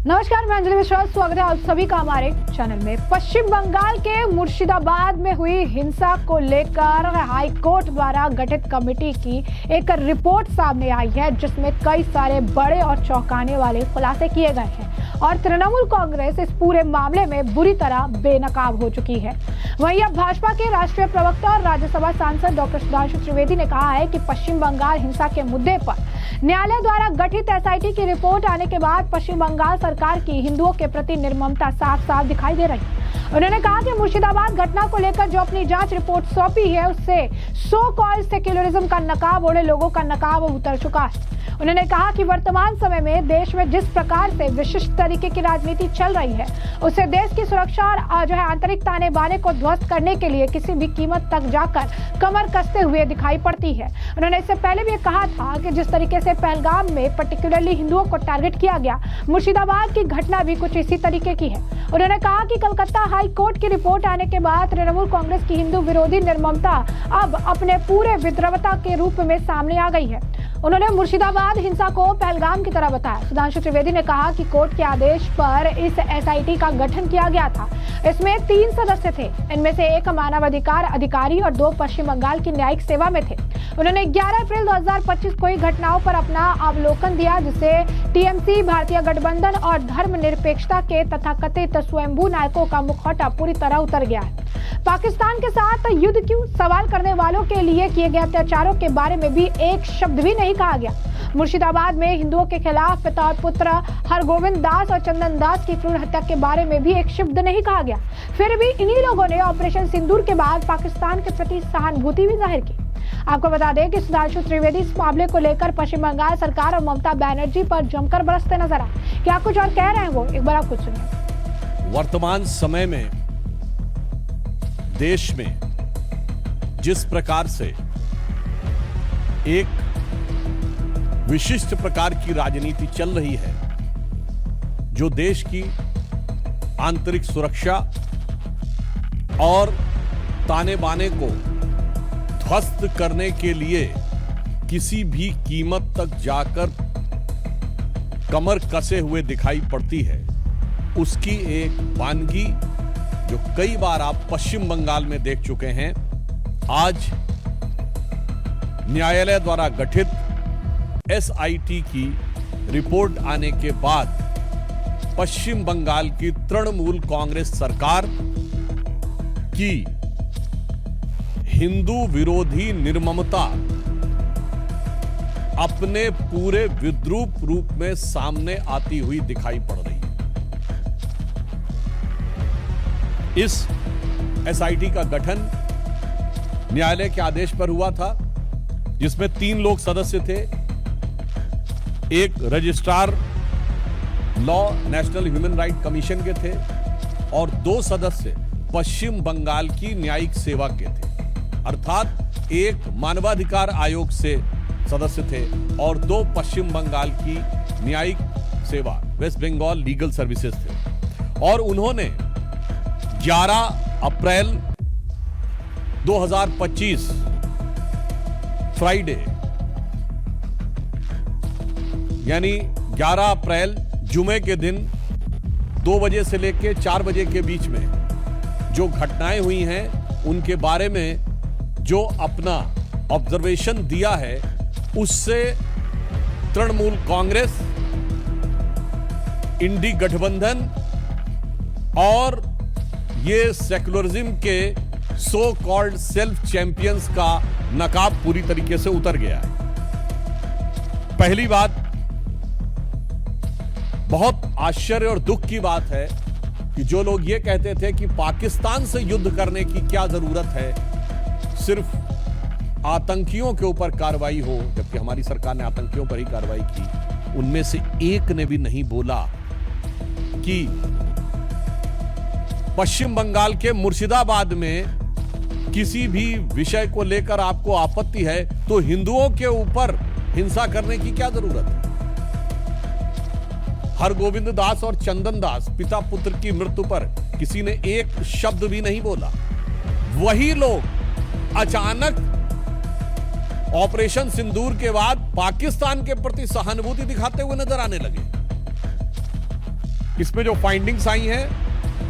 नमस्कार, मैं अंजलि मिश्रा। स्वागत है आप सभी का हमारे चैनल में। पश्चिम बंगाल के मुर्शिदाबाद में हुई हिंसा को लेकर हाई कोर्ट द्वारा गठित कमेटी की एक रिपोर्ट सामने आई है, जिसमें कई सारे बड़े और चौंकाने वाले खुलासे किए गए हैं और तृणमूल कांग्रेस इस पूरे मामले में बुरी तरह बेनकाब हो चुकी है। वहीं अब भाजपा के राष्ट्रीय प्रवक्ता और राज्यसभा सांसद डॉक्टर सुधांशु त्रिवेदी ने कहा है कि पश्चिम बंगाल हिंसा के मुद्दे पर न्यायालय द्वारा गठित एसआईटी की रिपोर्ट आने के बाद पश्चिम बंगाल सरकार की हिंदुओं के प्रति निर्ममता साफ साफ दिखाई दे रही है। उन्होंने कहा कि मुर्शिदाबाद घटना को लेकर जो अपनी जांच रिपोर्ट सौंपी है, उससे सो कॉल्ड सेक्युलरिज्म का नकाब ओढ़े लोगों का नकाब उतर चुका है। उन्होंने कहा कि वर्तमान समय में देश में जिस प्रकार से विशिष्ट तरीके की राजनीति चल रही है, उससे देश की सुरक्षा और जो है आंतरिक ताने बाने को ध्वस्त करने के लिए किसी भी कीमत तक जाकर कमर कसते हुए दिखाई पड़ती है। उन्होंने इससे पहले भी कहा था कि जिस तरीके से पहलगाम में पर्टिकुलरली हिंदुओं को टारगेट किया गया, मुर्शिदाबाद की घटना भी कुछ इसी तरीके की है। उन्होंने कहा कि कलकत्ता हाई कोर्ट की रिपोर्ट आने के बाद तृणमूल कांग्रेस की हिंदू विरोधी निर्ममता अब अपने पूरे विद्रवता के रूप में सामने आ गई है। उन्होंने मुर्शिदाबाद हिंसा को पहलगाम की तरह बताया। सुधांशु त्रिवेदी ने कहा कि कोर्ट के आदेश पर इस एसआईटी का गठन किया गया था। इसमें 3 सदस्य थे। इनमें से 1 मानवाधिकार अधिकारी और 2 पश्चिम बंगाल की न्यायिक सेवा में थे। उन्होंने 11 अप्रैल 2025 को ही घटनाओं पर अपना अवलोकन दिया, जिससे टीएमसी, भारतीय गठबंधन और धर्मनिरपेक्षता के तथाकथित स्वयंभू नायकों का मुखौटा पूरी तरह उतर गया है। पाकिस्तान के साथ युद्ध क्यों, सवाल करने वालों के लिए किए गए अत्याचारों के बारे में भी एक शब्द भी नहीं कहा गया। मुर्शिदाबाद में हिंदुओं के खिलाफ पिता और पुत्र हरगोविंद दास और चंदन दास की क्रूर हत्या के बारे में भी एक शब्द नहीं कहा गया। फिर भी इन्हीं लोगों ने ऑपरेशन सिंदूर के बाद पाकिस्तान के प्रति सहानुभूति भी जाहिर की। आपको बता दें कि सुधांशु त्रिवेदी इस मामले को लेकर पश्चिम बंगाल सरकार और ममता बनर्जी पर जमकर बरसते नजर आए। क्या कुछ और कह रहे हैं वो, एक बार आप कुछ सुनिए। वर्तमान समय में देश में जिस प्रकार से एक विशिष्ट प्रकार की राजनीति चल रही है, जो देश की आंतरिक सुरक्षा और ताने बाने को ध्वस्त करने के लिए किसी भी कीमत तक जाकर कमर कसे हुए दिखाई पड़ती है, उसकी एक वानगी जो कई बार आप पश्चिम बंगाल में देख चुके हैं, आज न्यायालय द्वारा गठित एसआईटी की रिपोर्ट आने के बाद पश्चिम बंगाल की तृणमूल कांग्रेस सरकार की हिंदू विरोधी निर्ममता अपने पूरे विद्रूप रूप में सामने आती हुई दिखाई पड़ रही है। इस एसआईटी का गठन न्यायालय के आदेश पर हुआ था, जिसमें 3 लोग सदस्य थे। एक registrar law national human right commission के थे और 2 सदस्य पश्चिम बंगाल की न्यायिक सेवा के थे, अर्थात एक मानवाधिकार आयोग से सदस्य थे और 2 पश्चिम बंगाल की न्यायिक सेवा वेस्ट बंगाल लीगल सर्विसेज थे। और उन्होंने 11 अप्रैल 2025 फ्राइडे यानी 11 अप्रैल जुमे के दिन 2 बजे से लेकर 4 बजे के बीच में जो घटनाएं हुई हैं, उनके बारे में जो अपना ऑब्जर्वेशन दिया है, उससे तृणमूल कांग्रेस, इंडी गठबंधन और ये सेक्युलरिज्म के सो कॉल्ड सेल्फ चैंपियंस का नकाब पूरी तरीके से उतर गया है। पहली बात, बहुत आश्चर्य और दुख की बात है कि जो लोग ये कहते थे कि पाकिस्तान से युद्ध करने की क्या जरूरत है, सिर्फ आतंकियों के ऊपर कार्रवाई हो, जबकि हमारी सरकार ने आतंकियों पर ही कार्रवाई की, उनमें से एक ने भी नहीं बोला कि पश्चिम बंगाल के मुर्शिदाबाद में किसी भी विषय को लेकर आपको आपत्ति है तो हिंदुओं के ऊपर हिंसा करने की क्या जरूरत है। हरगोविंद दास और चंदन दास पिता पुत्र की मृत्यु पर किसी ने एक शब्द भी नहीं बोला। वही लोग अचानक ऑपरेशन सिंदूर के बाद पाकिस्तान के प्रति सहानुभूति दिखाते हुए नजर आने लगे। इसमें जो फाइंडिंग्स आई हैं,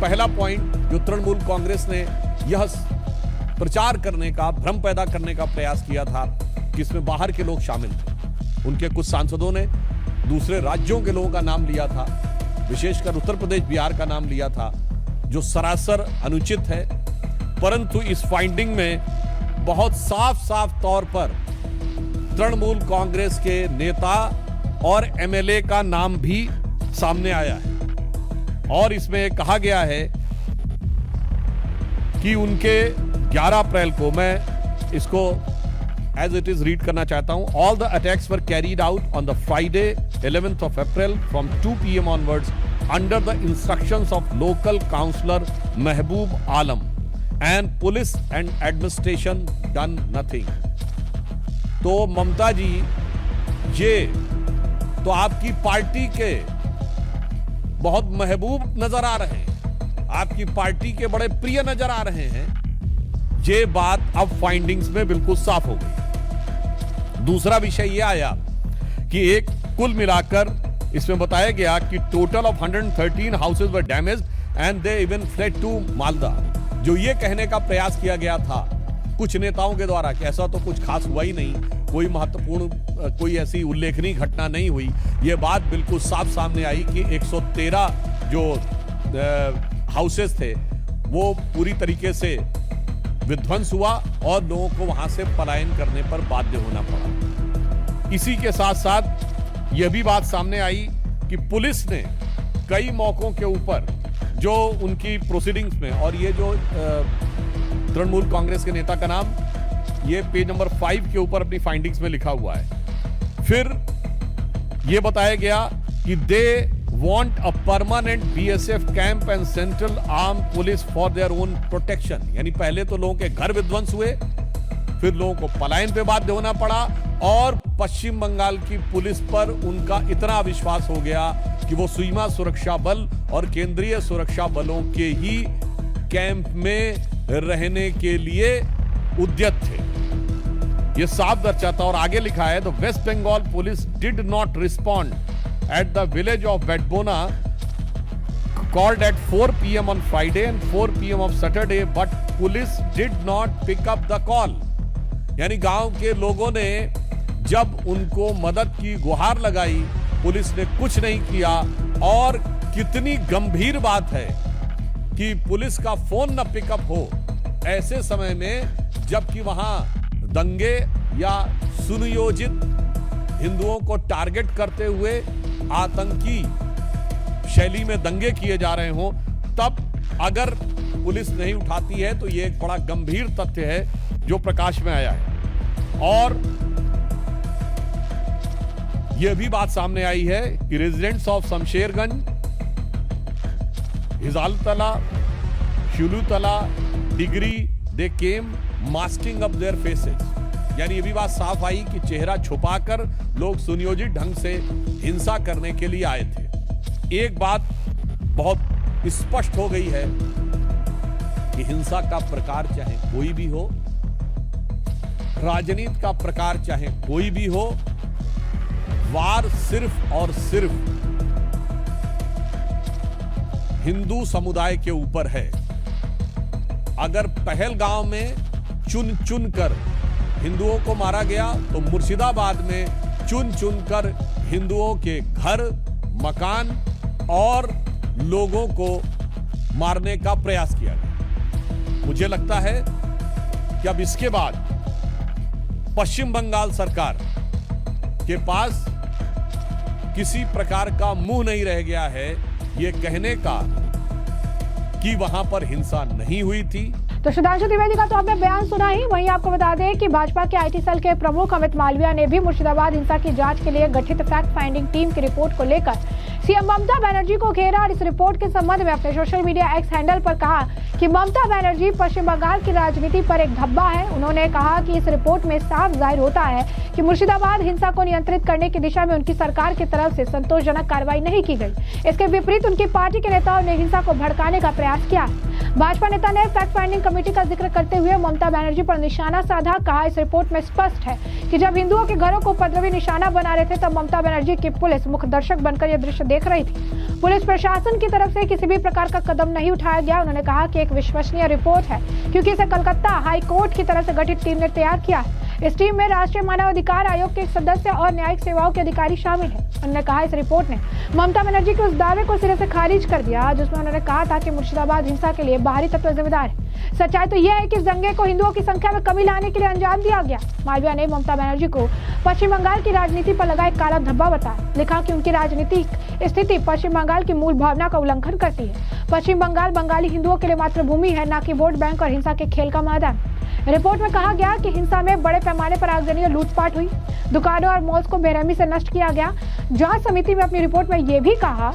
पहला पॉइंट जो तृणमूल कांग्रेस ने यह प्रचार करने का, भ्रम पैदा करने का प्रयास किया था कि इसमें बाहर के लोग शामिल थे। उनके कुछ सांसदों ने दूसरे राज्यों के लोगों का नाम लिया था, विशेषकर उत्तर प्रदेश, बिहार का नाम लिया था, जो सरासर अनुचित है। परंतु इस फाइंडिंग में बहुत साफ साफ तौर पर तृणमूल कांग्रेस के नेता और एमएलए का नाम भी सामने आया है और इसमें कहा गया है कि उनके 11 अप्रैल को, मैं इसको एज इट इज रीड करना चाहता हूं, all the attacks were carried out on the Friday 11th of April from 2 PM onwards under the instructions of local councillor Mehboob Alam and police and administration done nothing। तो ममता जी, ये तो आपकी party के बहुत महबूब नजर आ रहे हैं, आपकी पार्टी के बड़े प्रिय नजर आ रहे हैं। ये बात अब फाइंडिंग्स में बिल्कुल साफ हो गई। दूसरा विषय यह आया कि एक कुल मिलाकर इसमें बताया गया कि total of 113 houses were damaged and they even fled to Malda. जो ये कहने का प्रयास किया गया था कुछ नेताओं के द्वारा कि ऐसा तो कुछ खास हुआ ही नहीं, कोई महत्वपूर्ण, कोई ऐसी उल्लेखनीय घटना नहीं हुई, ये बात बिल्कुल साफ सामने आई कि 113 जो हाउसेस थे वो पूरी तरीके से विध्वंस हुआ और लोगों को वहां से पलायन करने पर बाध्य होना पड़ा। इसी के साथ साथ यह भी बात सामने आई कि पुलिस ने कई मौकों के ऊपर जो उनकी प्रोसीडिंग्स में, और ये जो तृणमूल कांग्रेस के नेता का नाम ये पेज नंबर 5 के ऊपर अपनी फाइंडिंग्स में लिखा हुआ है। फिर यह बताया गया कि they want a permanent BSF camp and central arm police for their own protection. यानी पहले तो लोगों के घर विध्वंस हुए, फिर लोगों को पलायन पे बाध्य होना पड़ा और पश्चिम बंगाल की पुलिस पर उनका इतना विश्वास हो गया कि वो सीमा सुरक्षा बल और केंद्रीय सुरक्षा बलों के ही कैंप में रहने के लिए उद्यत थे। यह साफ दर्शाता, और आगे लिखा है, the West Bengal police did not respond at the village of Betbona called at 4 PM on Friday and 4 PM of Saturday, but police did not pick up the call। यानी गांव के लोगों ने जब उनको मदद की गुहार लगाई, पुलिस ने कुछ नहीं किया। और कितनी गंभीर बात है कि पुलिस का फोन न पिकअप हो ऐसे समय में, जबकि वहां दंगे या सुनियोजित हिंदुओं को टारगेट करते हुए आतंकी शैली में दंगे किए जा रहे हों, तब अगर पुलिस नहीं उठाती है तो यह एक बड़ा गंभीर तथ्य है जो प्रकाश में आया है। और यह भी बात सामने आई है कि residents of Shamsherganj, Hijaltala, Shulutala, Digri, they came masking up their faces. यानी यह भी बात साफ आई कि चेहरा छुपाकर लोग सुनियोजित ढंग से हिंसा करने के लिए आए थे। एक बात बहुत स्पष्ट हो गई है कि हिंसा का प्रकार चाहे कोई भी हो, राजनीति का प्रकार चाहे कोई भी हो, वार सिर्फ और सिर्फ हिंदू समुदाय के ऊपर है। अगर पहलगांव में चुन चुन कर हिंदुओं को मारा गया तो मुर्शिदाबाद में चुन चुन कर हिंदुओं के घर, मकान और लोगों को मारने का प्रयास किया गया। मुझे लगता है कि अब इसके बाद पश्चिम बंगाल सरकार के पास किसी प्रकार का मुंह नहीं रह गया है ये कहने का कि वहां पर हिंसा नहीं हुई थी। तो सुधांशु त्रिवेदी का तो आपने बयान सुना ही। वहीं आपको बता दें कि भाजपा के आईटी सेल के प्रमुख अमित मालविया ने भी मुर्शिदाबाद हिंसा की जांच के लिए गठित फैक्ट फाइंडिंग टीम की रिपोर्ट को लेकर सीएम ममता बनर्जी को घेरा और इस रिपोर्ट के संबंध में अपने सोशल मीडिया एक्स हैंडल पर कहा कि ममता बनर्जी पश्चिम बंगाल की राजनीति पर एक धब्बा है। उन्होंने कहा कि इस रिपोर्ट में साफ जाहिर होता है कि मुर्शिदाबाद हिंसा को नियंत्रित करने की दिशा में उनकी सरकार की तरफ से संतोषजनक कार्रवाई नहीं की गई। इसके विपरीत उनकी पार्टी के नेताओं ने हिंसा को भड़काने का प्रयास किया है। भाजपा नेता ने फैक्ट फाइंडिंग कमेटी का जिक्र करते हुए ममता बनर्जी पर निशाना साधा। कहा, इस रिपोर्ट में स्पष्ट है कि जब हिंदुओं के घरों को उपद्रवी निशाना बना रहे थे तब ममता बनर्जी की पुलिस मुख्य दर्शक बनकर यह दृश्य देख रही थी। पुलिस प्रशासन की तरफ से किसी भी प्रकार का कदम नहीं उठाया गया। उन्होंने कहा कि एक विश्वसनीय रिपोर्ट है क्योंकि इसे कलकत्ता हाई कोर्ट की तरफ से गठित टीम ने तैयार किया है। इस टीम में राष्ट्रीय मानव अधिकार आयोग के एक सदस्य और न्यायिक सेवाओं के अधिकारी शामिल हैं। उन्होंने कहा इस रिपोर्ट ने ममता बनर्जी के उस दावे को सिरे से खारिज कर दिया जिसमें उन्होंने कहा था कि मुर्शिदाबाद हिंसा के लिए बाहरी तत्व जिम्मेदार है। सच्चाई तो यह है कि इस दंगे को हिंदुओं की संख्या में कमी लाने के लिए अंजाम दिया गया। मालवीय ने ममता बनर्जी को पश्चिम बंगाल की राजनीति पर लगा एक काला धब्बा बताया। लिखा कि उनकी राजनीतिक स्थिति पश्चिम बंगाल की मूल भावना का उल्लंघन करती है। पश्चिम बंगाल बंगाली हिंदुओं के लिए मातृभूमि है, न कि वोट बैंक और हिंसा के खेल का मैदान। रिपोर्ट में कहा गया कि हिंसा में बड़े पैमाने पर आगजनी और लूटपाट हुई, दुकानों और मॉल्स को बेरहमी से नष्ट किया गया। जांच समिति में अपनी रिपोर्ट में यह भी कहा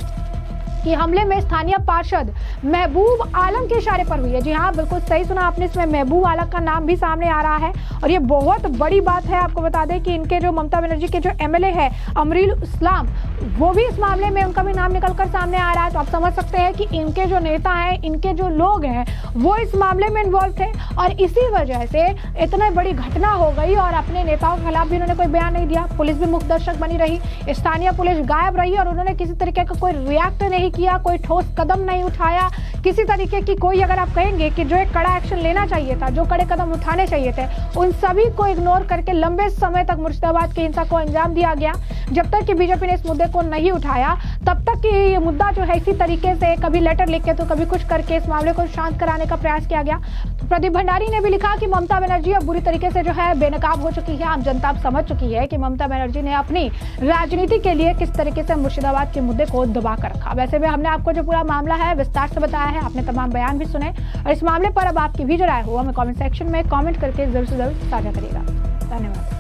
कि हमले में स्थानीय पार्षद महबूब आलम के इशारे पर हुई है। जी हाँ, बिल्कुल सही सुना आपने, इसमें महबूब आलम का नाम भी सामने आ रहा है और ये बहुत बड़ी बात है। आपको बता दें कि इनके जो ममता बनर्जी के जो एमएलए है अमरील इस्लाम, वो भी इस मामले में उनका भी नाम निकलकर सामने आ रहा है। तो आप समझ सकते हैं कि इनके जो नेता हैं, इनके जो लोग हैं, वो इस मामले में इन्वॉल्व थे और इसी वजह से इतनी बड़ी घटना हो गई और अपने नेताओं के खिलाफ भी उन्होंने कोई बयान नहीं दिया। पुलिस भी मुख्य दर्शक बनी रही, स्थानीय पुलिस गायब रही और उन्होंने किसी तरीके का कोई रिएक्ट नहीं किया, कोई ठोस कदम नहीं उठाया। किसी तरीके की कोई, अगर आप कहेंगे कि जो एक कड़ा एक्शन लेना चाहिए था, जो कड़े कदम उठाने चाहिए थे, उन सभी को इग्नोर करके लंबे समय तक मुर्शिदाबाद की हिंसा को अंजाम दिया गया। जब तक कि बीजेपी ने इस मुद्दे को नहीं उठाया, तब तक कि ये मुद्दा जो है इसी तरीके से कभी लेटर लिख के तो कभी कुछ करके इस मामले को शांत कराने का प्रयास किया गया। तो प्रदीप भंडारी ने भी लिखा कि ममता बनर्जी अब बुरी तरीके से जो है बेनकाब हो चुकी है। आम जनता अब समझ चुकी है कि ममता बनर्जी ने अपनी राजनीति के लिए किस तरीके से मुर्शिदाबाद के मुद्दे को दबा कर रखा। वैसे भी हमने आपको जो पूरा मामला है विस्तार से बताया है, आपने तमाम बयान भी सुने और इस मामले पर अब आपकी भी जो राय हो हमें कमेंट सेक्शन में कमेंट करके जरूर से जरूर साझा करिएगा। धन्यवाद।